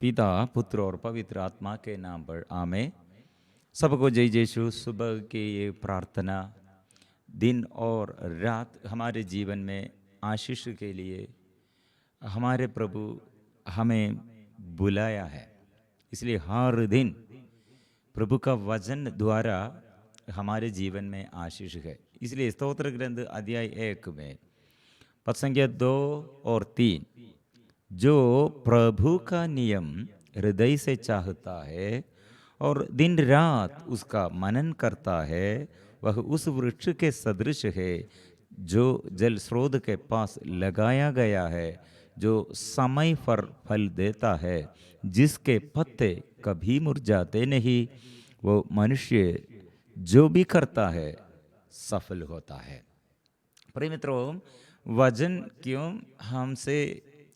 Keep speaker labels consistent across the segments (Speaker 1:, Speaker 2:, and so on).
Speaker 1: पिता पुत्र और पवित्र आत्मा के नाम पर आमेन। सबको जय यीशु। सुबह की ये प्रार्थना दिन और रात हमारे जीवन में आशीष के लिए हमारे प्रभु हमें बुलाया है, इसलिए हर दिन प्रभु का वचन द्वारा हमारे जीवन में आशीष है। इसलिए स्तोत्र ग्रंथ अध्याय 1 में पद संख्या 2 और 3, जो प्रभु का नियम हृदय से चाहता है और दिन रात उसका मनन करता है, वह उस वृक्ष के सदृश है जो जल स्रोत के पास लगाया गया है, जो समय पर फल देता है, जिसके पत्ते कभी मुरझाते नहीं। वो मनुष्य जो भी करता है सफल होता है। प्रिय मित्रों, वजन क्यों हमसे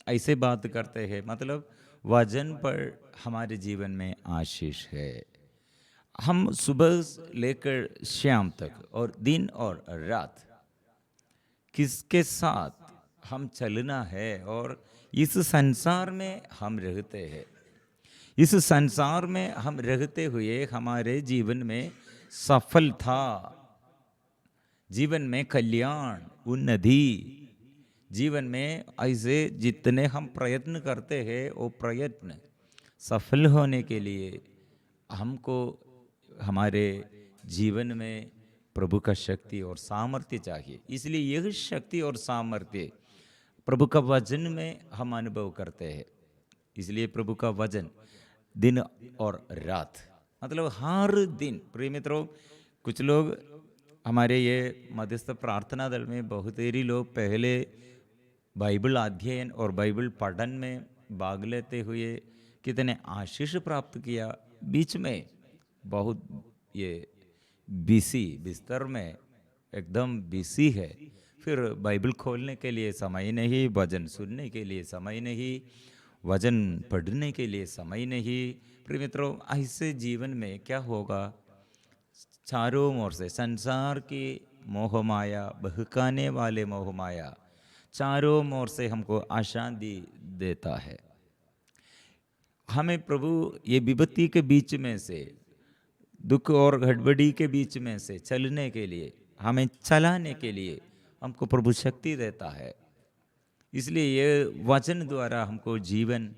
Speaker 1: ऐसे बात करते हैं? मतलब वजन पर हमारे जीवन में आशीष है। हम सुबह से लेकर शाम तक और दिन और रात किसके साथ हम चलना है और इस संसार में हम रहते हैं। इस संसार में हम रहते हुए हमारे जीवन में सफलता, जीवन में कल्याण, उन्नति, जीवन में ऐसे जितने हम प्रयत्न करते हैं वो प्रयत्न सफल होने के लिए हमको हमारे जीवन में प्रभु का शक्ति और सामर्थ्य चाहिए। इसलिए यह शक्ति और सामर्थ्य प्रभु का वचन में हम अनुभव करते हैं। इसलिए प्रभु का वचन दिन और रात, मतलब हर दिन। प्रिय मित्रों, कुछ लोग हमारे ये मध्यस्थ प्रार्थना दल में बहुत ही लोग पहले बाइबल अध्ययन और बाइबल पठन में भाग लेते हुए कितने आशीष प्राप्त किया। बीच में बहुत ये बिजी बिस्तर में एकदम बिजी है, फिर बाइबल खोलने के लिए समय नहीं, भजन सुनने के लिए समय नहीं, वचन पढ़ने के लिए समय नहीं। प्रिय मित्रों, ऐसे जीवन में क्या होगा? चारों ओर से संसार की मोहमाया, बहकाने वाले मोहमाया चारों ओर से हमको अशांति देता है। हमें प्रभु ये विपत्ति के बीच में से, दुख और गड़बड़ी के बीच में से चलने के लिए, हमें चलाने के लिए हमको प्रभु शक्ति देता है। इसलिए ये वचन द्वारा हमको जीवन,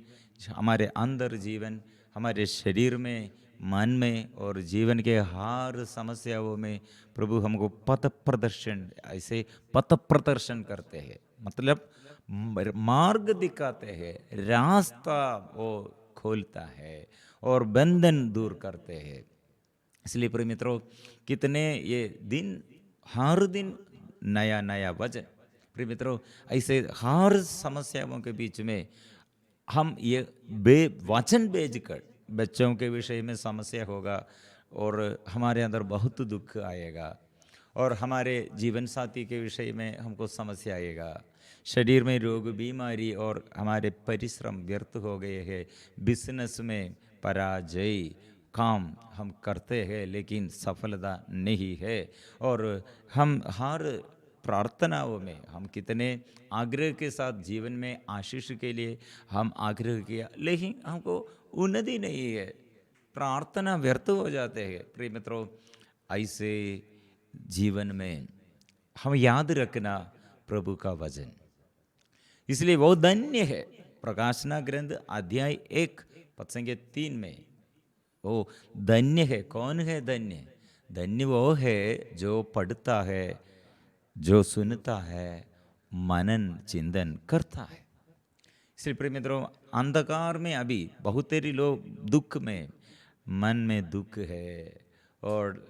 Speaker 1: हमारे अंदर जीवन, हमारे शरीर में, मन में और जीवन के हर समस्याओं में प्रभु हमको पथ प्रदर्शन, ऐसे पथ प्रदर्शन करते हैं, मतलब मार्ग दिखाते हैं, रास्ता वो खोलता है और बंधन दूर करते हैं। इसलिए प्रिय मित्रों, कितने ये दिन, हर दिन नया नया वचन। प्रिय मित्रों, ऐसे हर समस्याओं के बीच में हम ये वचन भेजकर, बच्चों के विषय में समस्या होगा और हमारे अंदर बहुत दुख आएगा, और हमारे जीवन साथी के विषय में हमको समस्या आएगा, शरीर में रोग बीमारी और हमारे परिश्रम व्यर्थ हो गए हैं, बिजनेस में पराजय, काम हम करते हैं लेकिन सफलता नहीं है, और हम हर प्रार्थनाओं में हम कितने आग्रह के साथ जीवन में आशीष के लिए हम आग्रह किया, लेकिन हमको उन्नति नहीं है, प्रार्थना व्यर्थ हो जाते हैं। प्रिय मित्रों, ऐसे जीवन में हम याद रखना प्रभु का वचन, इसलिए वो धन्य है। प्रकाशना ग्रंथ अध्याय 1 पद संख्या 3 में वो धन्य है। कौन है धन्य? धन्य वो है जो पढ़ता है, जो सुनता है, मनन चिंतन करता है। इसलिए प्रिय मित्रों, अंधकार में अभी बहुत सारे लोग दुख में, मन में दुख है और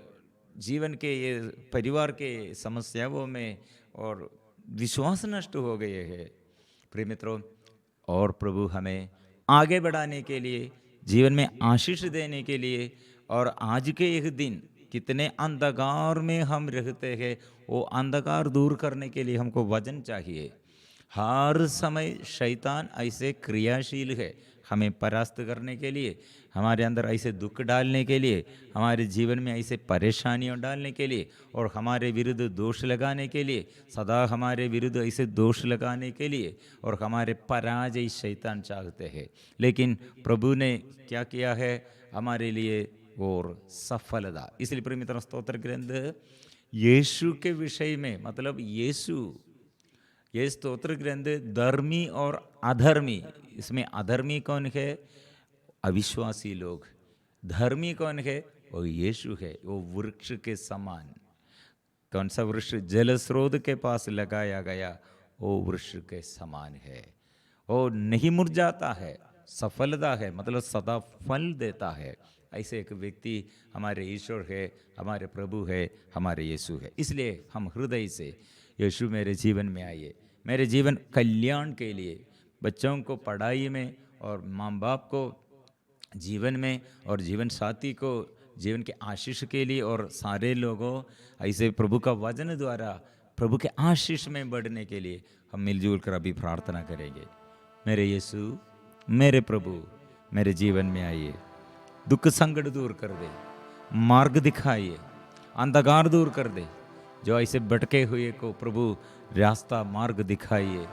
Speaker 1: जीवन के ये परिवार के समस्याओं में और विश्वास नष्ट हो गए हैं। प्रिय मित्रों, और प्रभु हमें आगे बढ़ाने के लिए, जीवन में आशीष देने के लिए, और आज के एक दिन कितने अंधकार में हम रहते हैं, वो अंधकार दूर करने के लिए हमको वचन चाहिए। हर समय शैतान ऐसे क्रियाशील है, हमें परास्त करने के लिए, हमारे अंदर ऐसे दुख डालने के लिए, हमारे जीवन में ऐसे परेशानियां डालने के लिए और हमारे विरुद्ध दोष लगाने के लिए, सदा हमारे विरुद्ध ऐसे दोष लगाने के लिए और हमारे पराजय शैतान चाहते हैं। लेकिन प्रभु ने क्या किया है हमारे लिए और सफलता। इसलिए प्रिय मित्रों, स्तोत्र ग्रंथ यीशु के विषय में, मतलब यीशु, ये स्तोत्र ग्रंथ धर्मी और अधर्मी, इसमें अधर्मी कौन है? अविश्वासी लोग। धर्मी कौन है? वो यीशु है। वो वृक्ष के समान। कौन सा वृक्ष? जल स्रोत के पास लगाया गया वो वृक्ष के समान है। वो नहीं मुरझाता है, सफलता है, मतलब सदा फल देता है। ऐसे एक व्यक्ति हमारे ईश्वर है, हमारे प्रभु है, हमारे यीशु है। इसलिए हम हृदय से यीशु मेरे जीवन में आइए, मेरे जीवन कल्याण के लिए, बच्चों को पढ़ाई में और माँ बाप को जीवन में और जीवन साथी को जीवन के आशीष के लिए और सारे लोगों ऐसे प्रभु का वचन द्वारा प्रभु के आशीष में बढ़ने के लिए हम मिलजुल कर अभी प्रार्थना करेंगे। मेरे यीशु, मेरे प्रभु, मेरे जीवन में आइए, दुख संकट दूर कर दे, मार्ग दिखाइए, अंधकार दूर कर दे। जो ऐसे भटके हुए को प्रभु रास्ता मार्ग दिखाइए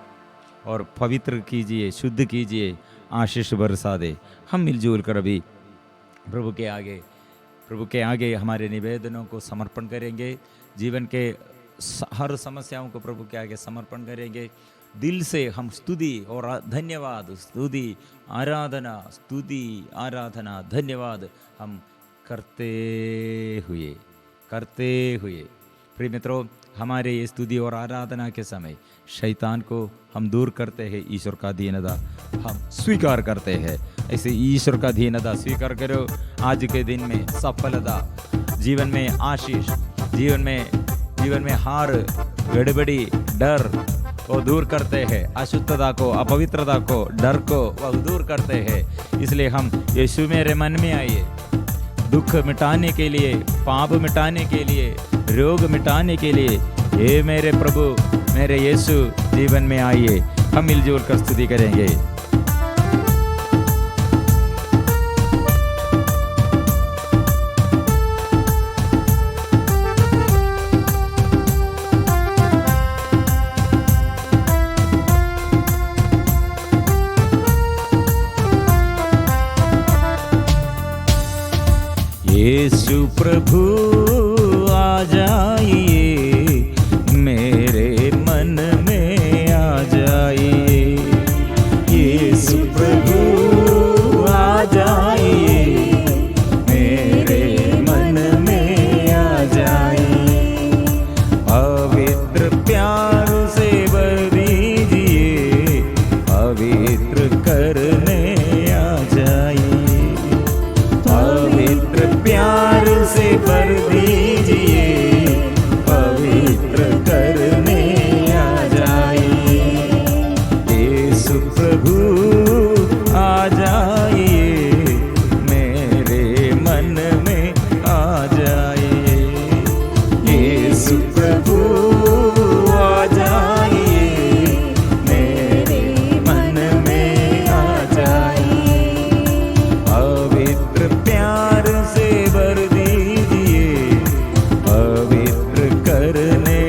Speaker 1: और पवित्र कीजिए, शुद्ध कीजिए, आशीष बरसा दे। हम मिलजुल कर अभी प्रभु के आगे हमारे निवेदनों को समर्पण करेंगे। जीवन के हर समस्याओं को प्रभु के आगे समर्पण करेंगे। दिल से हम स्तुति और धन्यवाद, स्तुति आराधना धन्यवाद हम करते हुए प्रिय मित्रों, हमारे ये स्तुति और आराधना के समय शैतान को हम दूर करते हैं। ईश्वर का अधीनता हम स्वीकार करते हैं। ऐसे ईश्वर का अधीनता स्वीकार करो। आज के दिन में सफलता, जीवन में आशीष, जीवन में हार, गड़बड़ी, डर वो दूर करते हैं। अशुद्धता को, अपवित्रता को, डर को वह दूर करते हैं। इसलिए हम यीशु मेरे मन में आइए, दुख मिटाने के लिए, पाप मिटाने के लिए, रोग मिटाने के लिए, हे मेरे प्रभु, मेरे यीशु जीवन में आइए। हम मिलजुल कर स्तुति करेंगे। यीशु प्रभु आ जाइए, मेरे मन में आ जाइए। यीशु प्रभु आ जाइए, मेरे मन में आ जाइए। पवित्र प्यार से भर दीजिए, पवित्र करने आ जाइए। पवित्र प्यार से भर दीजिए, पवित्र करने आ जाइए। यीशु प्रभु आ जाइए, मेरे मन में आ जाइए। यीशु प्रभु आ जाइए, मेरे मन में आ जाइए। पवित्र प्यार से भर दीजिए, पवित्र करने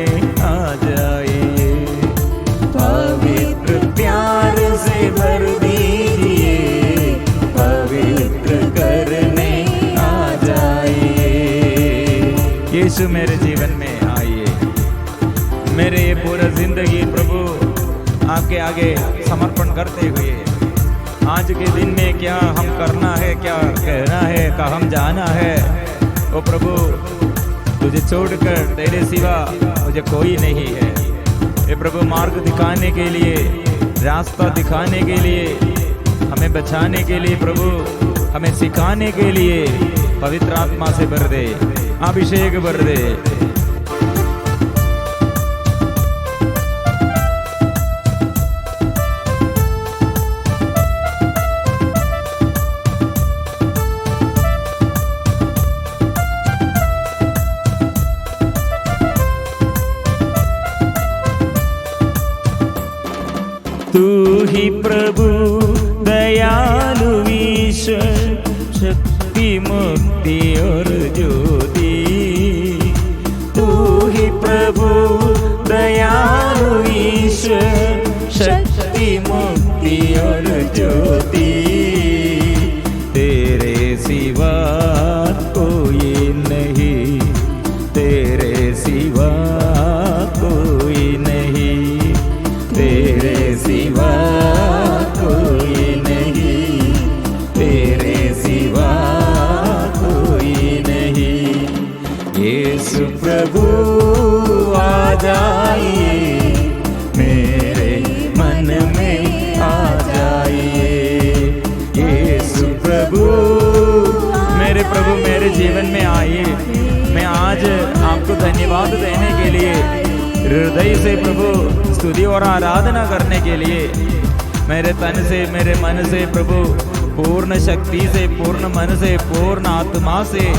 Speaker 1: आ जाइए। पवित्र प्यार से भर दीजिए, पवित्र करने आ जाइए। यीशु मेरे जीवन में आइए। मेरे ये पूरा जिंदगी प्रभु आपके आगे समर्पण करते हुए, आज के दिन में क्या हम करना है, क्या कहना है, कहाँ हम जाना है, ओ प्रभु तुझे छोड़कर तेरे सिवा मुझे कोई नहीं है। ये प्रभु मार्ग दिखाने के लिए, रास्ता दिखाने के लिए, हमें बचाने के लिए, प्रभु हमें सिखाने के लिए पवित्र आत्मा से भर दे, अभिषेक भर दे। तू ही प्रभु दयालु प्रभु दयालु ईश्वर, शक्ति मुक्ति और ज्योति, तेरे सिवा कोई नहीं, तेरे सिवा कोई नहीं, तेरे सिवा कोई नहीं, तेरे सिवा कोई नहीं। यीशु प्रभु आ जाइए, मेरे मन में आ जाइए। यीशु प्रभु मेरे जीवन में आइए। मैं आज आपको धन्यवाद देने के लिए, हृदय से प्रभु स्तुति और आराधना करने के लिए, मेरे तन से मेरे मन से प्रभु पूर्ण शक्ति से, पूर्ण मन से, पूर्ण आत्मा से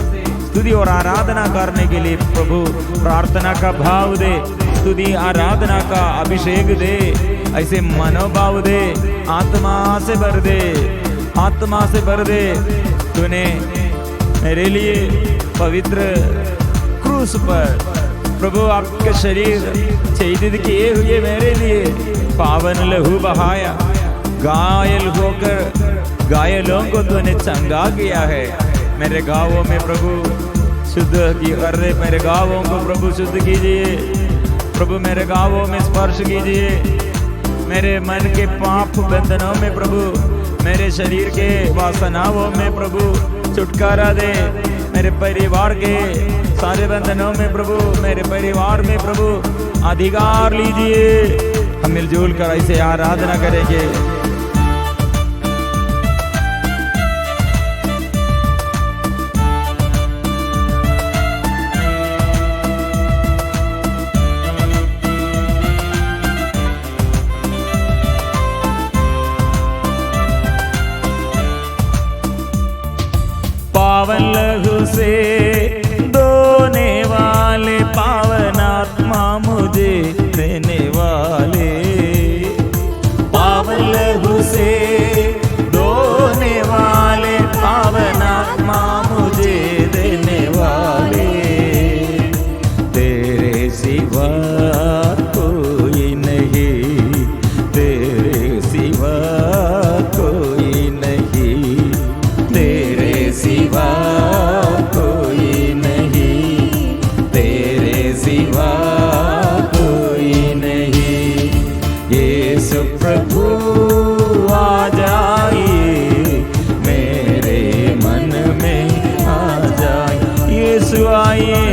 Speaker 1: स्तुति और आराधना करने के लिए प्रभु प्रार्थना का भाव दे, स्तुति आराधना का अभिषेक दे, ऐसे मनोभाव दे, आत्मा से भर दे, आत्मा से भर दे। तूने मेरे लिए पवित्र क्रूस पर प्रभु आपके शरीर छेदित किए हुए मेरे लिए पावन लहू बहाया, घायल होकर घायलों को तूने चंगा किया है। मेरे गाँवों में प्रभु शुद्ध कर दे, मेरे गाँवों को प्रभु शुद्ध कीजिए प्रभु, मेरे गाँवों में स्पर्श कीजिए, मेरे मन के पाप बंधनों में प्रभु, मेरे शरीर के वासनाओं में प्रभु छुटकारा दे, मेरे परिवार के सारे बंधनों में प्रभु, मेरे परिवार में प्रभु अधिकार लीजिए। हम मिलजुल कर ऐसे आराधना करेंगे। पावन लहू से धोने वाले, पावन आत्मा मुझे देने वाले, पावन लहू से धोने वाले, पावन आत्मा मुझे देने वाले, तेरे सिवा कोई नहीं, तेरे सिवा कोई नहीं, तेरे सिवा कोई नहीं, तेरे सिवा कोई नहीं। यीशु प्रभु आ जाइए, मेरे मन में आ जाइए। यीशु आइए,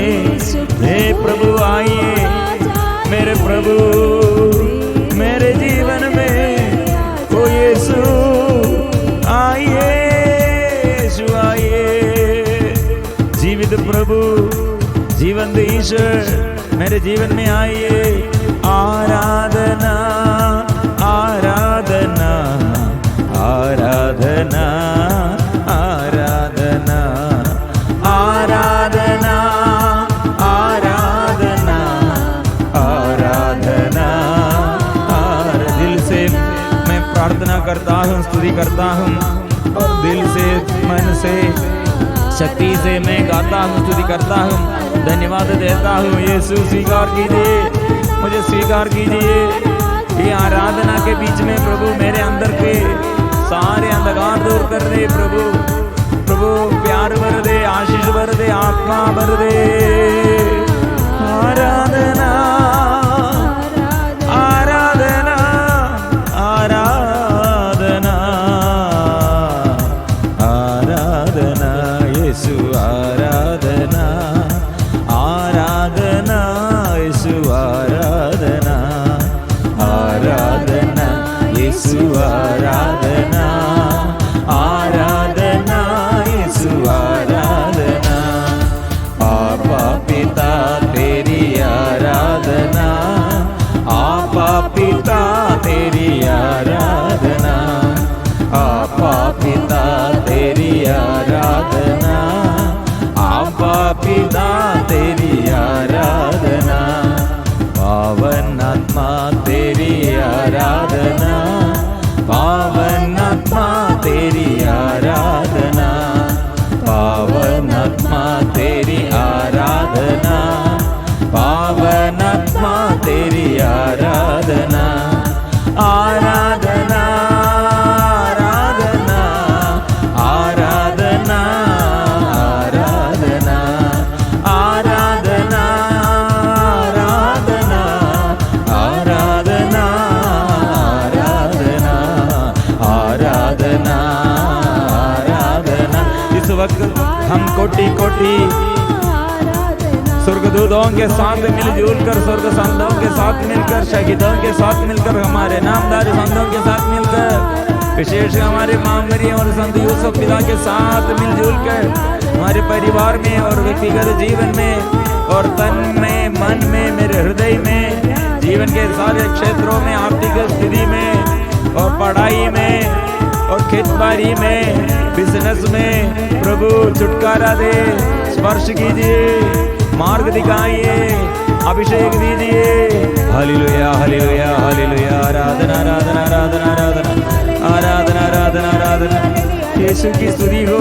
Speaker 1: हे प्रभु आइए, मेरे प्रभु मेरे जीवन में ओ यीशु आइए, जीवित प्रभु जीवंत ईश्वर मेरे जीवन में आइए। आराधना आराधना आराधना आराधना आराधना आराधना आराधना। दिल से मैं प्रार्थना करता हूँ, स्तुति करता हूँ, और दिल से मन से शक्ति से मैं गाता हूँ, स्तुति करता हूँ, धन्यवाद देता हूँ। यीशु स्वीकार कीजिए, मुझे स्वीकार कीजिए। ये आराधना के बीच में प्रभु मेरे अंदर के सारे अंधकार दूर कर दे प्रभु, प्रभु प्यार भर दे, आशीष भर दे, आत्मा भर दे। आराधना आराधना आराधना आराधना, यीशु आराधना आराधना, यीशु आराधना आराधना, यीशु आराधना आराधना, यीशु आराधना। आपा पिता तेरी आराधना, आपा पिता तेरी आराधना, आपा पिता तेरी आराधना, आपा पिता तेरी आराधना। पावन आत्मा तेरी आराधना, पावन आत्मा तेरी आराधना, पावन आत्मा तेरी आराधना, पावन आराधना आराधना। इस वक्त हम कोटि कोटि स्वर्गदूतों के साथ मिलजुल कर, स्वर्ग संतों के साथ मिलकर, शहीदों के साथ मिलकर, हमारे नामदार संतों के साथ मिलकर, विशेष हमारे मां मरियम और संत यूसुफ पिता के साथ मिलजुल कर, हमारे परिवार में और व्यक्तिगत जीवन में और तन में, मन में, मेरे हृदय में, जीवन के सारे क्षेत्रों में, आर्थिक स्थिति में और पढ़ाई में और खेतबाड़ी में, बिजनेस में, प्रभु छुटकारा दे, स्पर्श कीजिए, मार्ग दिखाइए, अभिषेक दीजिए। हालेलुया हालेलुया हालेलुया। आराधना आराधना आराधना आराधना आराधना आराधना आराधना। यीशु की स्तुति हो,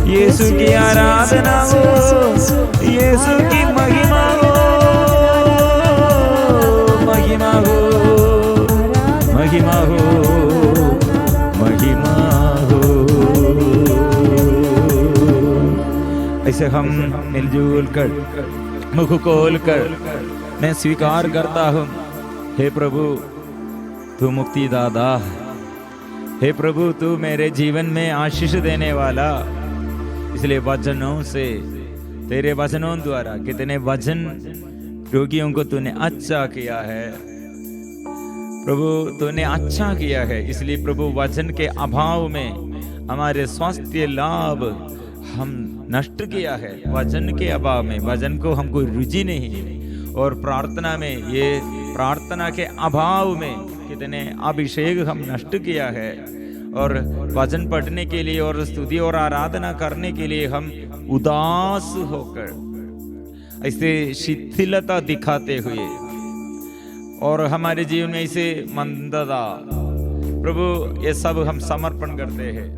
Speaker 1: यीशु की आराधना हो, यीशु की महिमा हो, महिमा हो, महिमा हो, महिमा हो। ऐसे हम मिलजुल कर, मुख खोल कर मैं स्वीकार करता हूँ, हे प्रभु तू मुक्ति दाता, हे प्रभु तू मेरे जीवन में आशीष देने वाला। इसलिए वचनों से, तेरे वचनों द्वारा कितने वचन रोगियों को तूने अच्छा किया है प्रभु, तूने अच्छा किया है। इसलिए प्रभु वचन के अभाव में हमारे स्वास्थ्य लाभ हम नष्ट किया है, वचन के अभाव में, वचन को हमको रुचि नहीं, और प्रार्थना में, ये प्रार्थना के अभाव में कितने अभिषेक हम नष्ट किया है। और वचन पढ़ने के लिए और स्तुति और आराधना करने के लिए हम उदास होकर ऐसे शिथिलता दिखाते हुए और हमारे जीवन में ऐसे मंदता, प्रभु ये सब हम समर्पण करते हैं।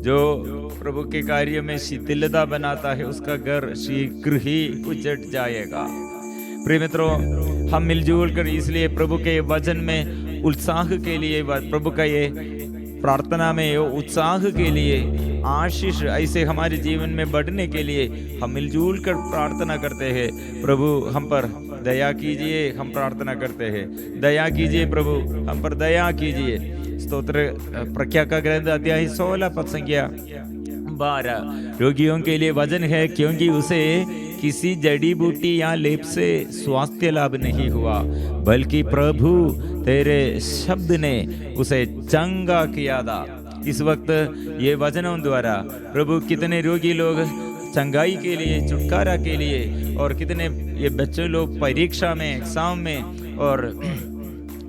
Speaker 1: जो प्रभु के कार्य में शिथिलता बनाता है उसका घर शीघ्र ही उजड़ जाएगा। प्रिय मित्रों, हम मिलजुल कर इसलिए प्रभु के वचन में उत्साह के लिए, प्रभु का ये प्रार्थना में उत्साह के लिए, आशीष ऐसे हमारे जीवन में बढ़ने के लिए हम मिलजुल कर प्रार्थना करते हैं। प्रभु हम पर दया कीजिए, हम प्रार्थना करते हैं, दया कीजिए प्रभु, हम पर दया कीजिए। स्तोत्र प्रख्या का ग्रंथ अध्याय 16 पद संख्या 12। रोगियों के लिए वचन है, क्योंकि उसे किसी जड़ी बूटी या लेप से स्वास्थ्य लाभ नहीं हुआ, बल्कि प्रभु तेरे शब्द ने उसे चंगा किया था। इस वक्त ये वचनों द्वारा प्रभु कितने रोगी लोग चंगाई के लिए, छुटकारा के लिए, और कितने ये बच्चे लोग परीक्षा में, एग्जाम में और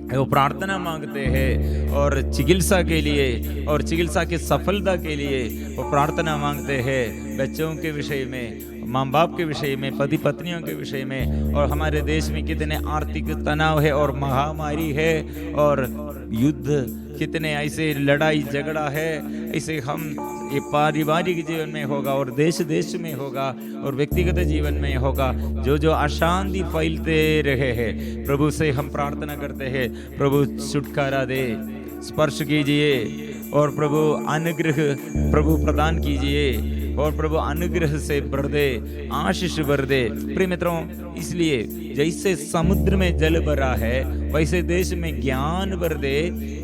Speaker 1: वो प्रार्थना मांगते हैं, और चिकित्सा के लिए और चिकित्सा की सफलता के लिए वो प्रार्थना मांगते हैं। बच्चों के विषय में, माँ बाप के विषय में, पति पत्नियों के विषय में, और हमारे देश में कितने आर्थिक तनाव है और महामारी है और युद्ध, कितने ऐसे लड़ाई झगड़ा है। ऐसे हम ये पारिवारिक जीवन में होगा और देश देश में होगा और व्यक्तिगत जीवन में होगा, जो जो अशांति फैलते रहे हैं, प्रभु से हम प्रार्थना करते हैं, प्रभु छुटकारा दे, स्पर्श कीजिए और प्रभु अनुग्रह प्रभु प्रदान कीजिए, और प्रभु अनुग्रह से भर दे, आशीष भर दे। प्रिय मित्रों, इसलिए जैसे समुद्र में जल भरा है वैसे देश में ज्ञान भर दे,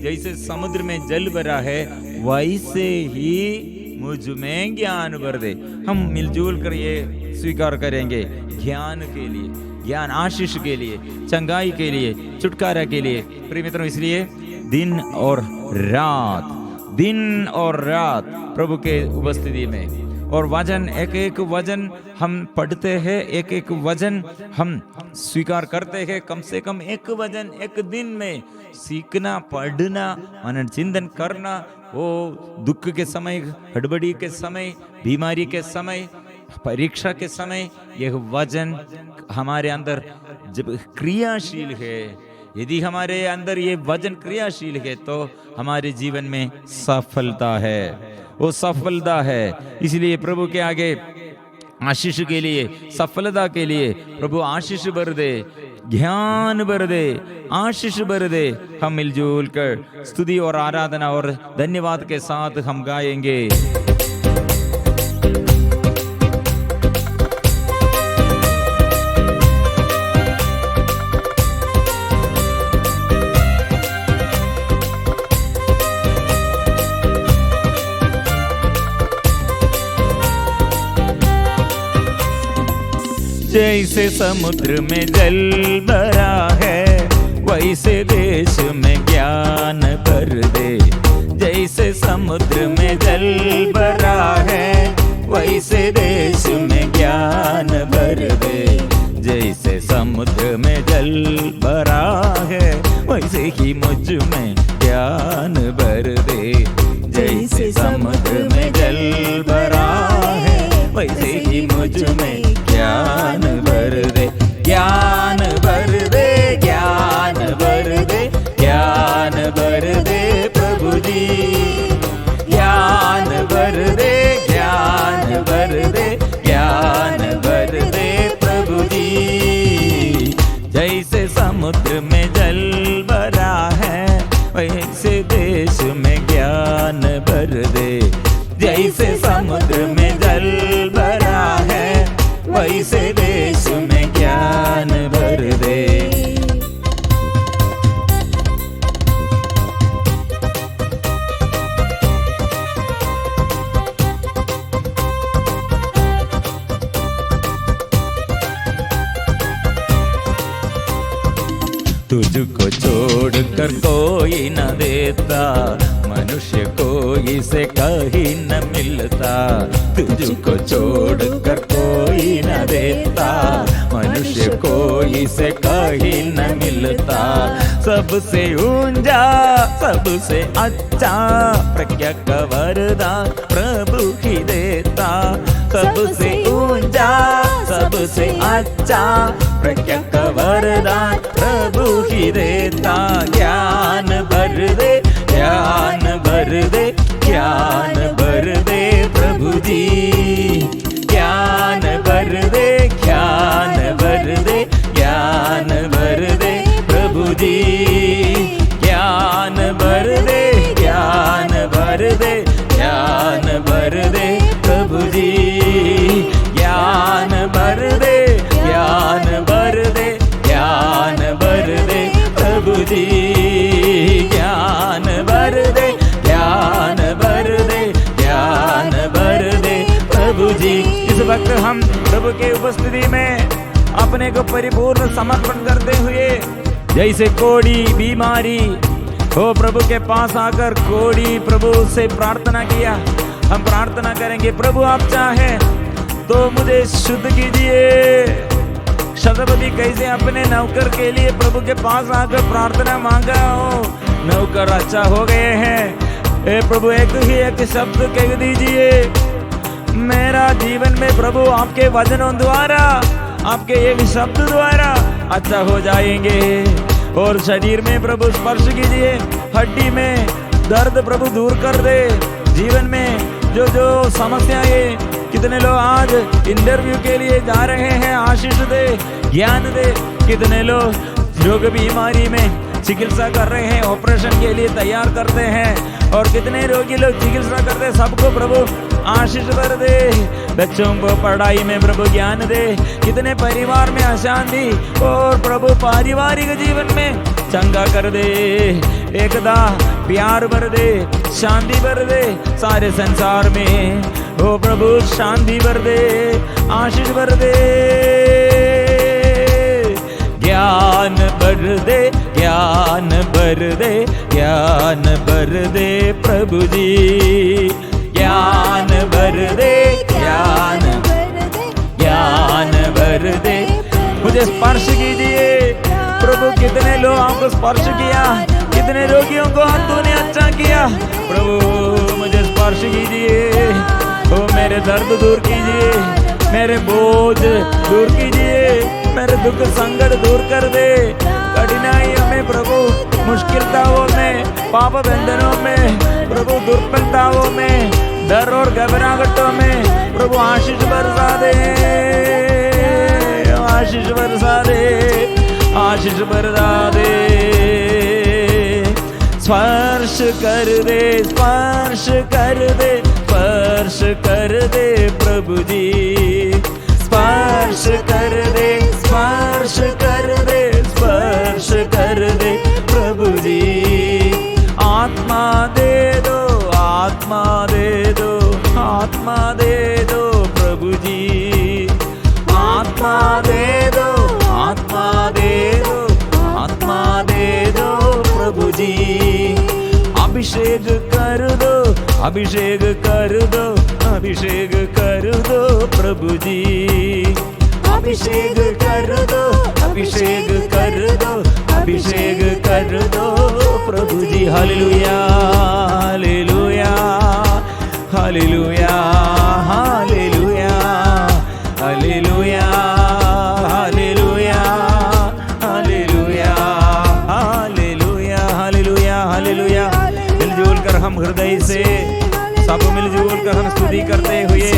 Speaker 1: जैसे समुद्र में जल भरा है वैसे ही मुझ में ज्ञान भर दे। हम मिलजुल कर ये स्वीकार करेंगे, ज्ञान के लिए, ज्ञान आशीष के लिए, चंगाई के लिए, छुटकारा के लिए। प्रिय मित्रों, इसलिए दिन और रात प्रभु के उपस्थिति में, और वचन, एक एक वचन हम पढ़ते हैं, एक एक वचन हम स्वीकार करते हैं। कम से कम एक वचन एक दिन में सीखना, पढ़ना, मनन चिंतन करना। वो दुख के समय, हड़बड़ी के समय, बीमारी के समय, परीक्षा के समय, यह वचन हमारे अंदर जब क्रियाशील है, यदि हमारे अंदर ये वचन क्रियाशील है तो हमारे जीवन में सफलता है, वो सफलता है। इसलिए प्रभु के आगे आशीष के लिए, सफलता के लिए प्रभु आशीष भर दे, ज्ञान भर दे, आशीष भर दे। हम मिलजुल कर स्तुति और आराधना और धन्यवाद के साथ हम गाएंगे। जैसे समुद्र में जल भरा है वैसे देश में ज्ञान भर दे। जैसे समुद्र में जल भरा है वैसे देश में ज्ञान भर दे। जैसे समुद्र में जल भरा है वैसे ही मुझ में ज्ञान भर दे। जैसे समुद्र में जल भरा है वैसे ही मुझ में ज्ञान भर दे। ज्ञान भर दे, ज्ञान भर दे, ज्ञान भर दे प्रभु जी। ज्ञान भर दे, ज्ञान भर दे, ज्ञान भर दे प्रभु जी। जैसे समुद्र में जल भरा है वैसे देश में ज्ञान भर दे। जैसे समुद्र में जल भरा है वैसे देश में ज्ञान भर दे। तुझको छोड़कर कोई न देता, मनुष्य को इसे कहीं न मिलता। तुझको छोड़कर कोई न देता, मनुष्य को इसे कहीं न मिलता। सबसे ऊंचा सबसे अच्छा प्रज्ञा का वरदान प्रभु ही देता। सबसे ऊंचा सबसे अच्छा प्रज्ञा का वरदान प्रभु ही देता। ज्ञान भर दे, ज्ञान भर दे, ज्ञान भर दे प्रभु जी। ज्ञान भर दे, ज्ञान भर दे, ज्ञान भर दे प्रभु जी। ज्ञान भर दे, ज्ञान भर दे, ज्ञान भर दे प्रभु जी। ज्ञान भर दे, ज्ञान भर दे, ज्ञान भर दे प्रभु जी। ज्ञान भर दे, ज्ञान भर दे, ज्ञान भर दे प्रभु जी। इस वक्त हम प्रभु के उपस्थिति में अपने को परिपूर्ण समर्पण करते हुए जैसे कोड़ी बीमारी हो प्रभु के पास आकर कोड़ी प्रभु से प्रार्थना किया, हम प्रार्थना करेंगे प्रभु आप चाहे तो मुझे शुद्ध कीजिए। शतपति कैसे अपने नौकर के लिए प्रभु के पास आकर प्रार्थना मांगा हो, नौकर अच्छा हो गए हैं। ए प्रभु एक ही एक शब्द कह दीजिए, मेरा जीवन में प्रभु आपके वचनों द्वारा आपके एक शब्द द्वारा अच्छा हो जाएंगे। और शरीर में प्रभु स्पर्श कीजिए, हड्डी में दर्द प्रभु दूर कर दे। जीवन में जो जो समस्याएं, कितने लोग आज इंटरव्यू के लिए जा रहे हैं, आशीष दे, ज्ञान दे। कितने लोग रोग बीमारी में चिकित्सा कर रहे हैं, ऑपरेशन के लिए तैयार करते हैं। और कितने रोगी लोग चिकित्सा करते हैं, सबको प्रभु आशीष भर दे। बच्चों को पढ़ाई में प्रभु ज्ञान दे। कितने परिवार में अशांति और प्रभु पारिवारिक जीवन में चंगा कर दे। एकता प्यार भर दे, शांति भर दे सारे संसार में। ओ प्रभु शांति भर दे, आशीष भर दे। ज्ञान भर दे, ज्ञान भर दे, ज्ञान भर दे प्रभु जी। ज्ञान भर दे, ज्ञान ज्ञान भर दे। मुझे स्पर्श कीजिए प्रभु। कितने लोग आपको स्पर्श किया, कितने रोगियों को तूने अच्छा किया। प्रभु मुझे स्पर्श कीजिए, ओ मेरे दर्द दूर कीजिए, मेरे बोझ दूर कीजिए, मेरे दुख संकट दूर कर दे। कठिनाइयों में प्रभु, मुश्किलताओं में, पाप बंधनों में प्रभु, दुर्बलताओं में, डर और घबराहटों में प्रभु आशीष बरसा दे, आशीष बरसा दे, आशीष बरसा दे। स्पर्श कर दे, स्पर्श कर दे, स्पर्श कर दे प्रभु जी। स्पर्श कर दे, स्पर्श कर दे, स्पर्श कर दे प्रभु जी। आत्मा दे दो, आत्मा दे दो, आत्मा दे दो प्रभु जी। आत्मा दे दो, आत्मा दे दो, आत्मा दे दो प्रभु जी। अभिषेक कर दो, अभिषेक कर दो, अभिषेक कर दो प्रभु जी। अभिषेक कर दो, अभिषेक कर दो, अभिषेक कर दो प्रभु जी। हालेलुया, हालेलुया, हालेलुया, हालेलुया, हालेलुया, हालेलुया, हालेलुया, हालेलुया, हालेलुया, हालेलुया। मिलजुल कर हम हृदय से सब मिलजुल कर हम स्तुति करते हुए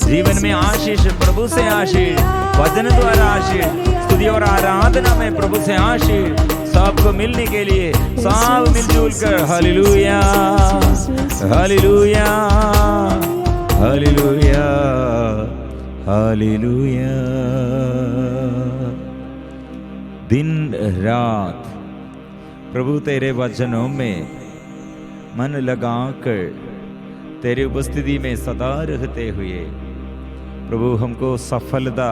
Speaker 1: जीवन में आशीष, प्रभु से आशीष, वचन द्वारा आशीष, स्तुति और आराधना में प्रभु से आशीष सबको मिलने के लिए सब मिलजुल कर हालेलुया, हालेलुया, हालेलुया, हालेलुया। दिन रात प्रभु तेरे वचनों में मन लगाकर तेरी उपस्थिति में सदा रहते हुए प्रभु हमको सफलता,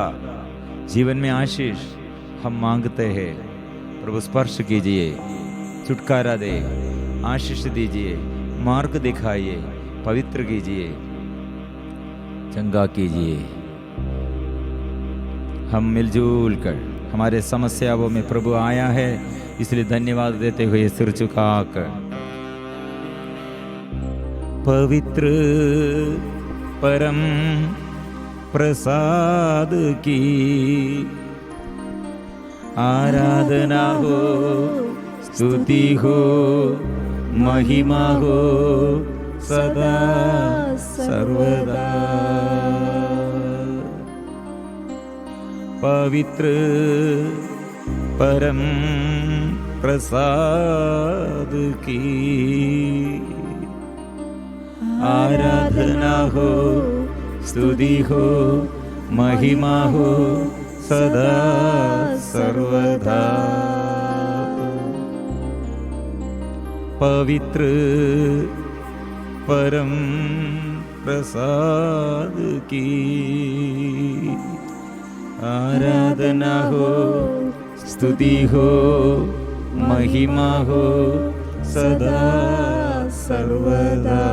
Speaker 1: जीवन में आशीष हम मांगते हैं। प्रभु स्पर्श कीजिए, छुटकारा दे, आशीष दीजिए, मार्ग दिखाइए, पवित्र कीजिए, चंगा कीजिए। हम मिलजुल कर हमारे समस्याओं में प्रभु आया है, इसलिए धन्यवाद देते हुए सिर झुकाकर पवित्र परम प्रसाद की आराधना हो, स्तुति हो, महिमा हो सदा सर्वदा। पवित्र परम प्रसाद की आराधना हो, स्तुति हो, महिमा हो सदा सर्वदा। पवित्र परम प्रसाद की आराधना हो, स्तुति हो, महिमा हो सदा सर्वदा।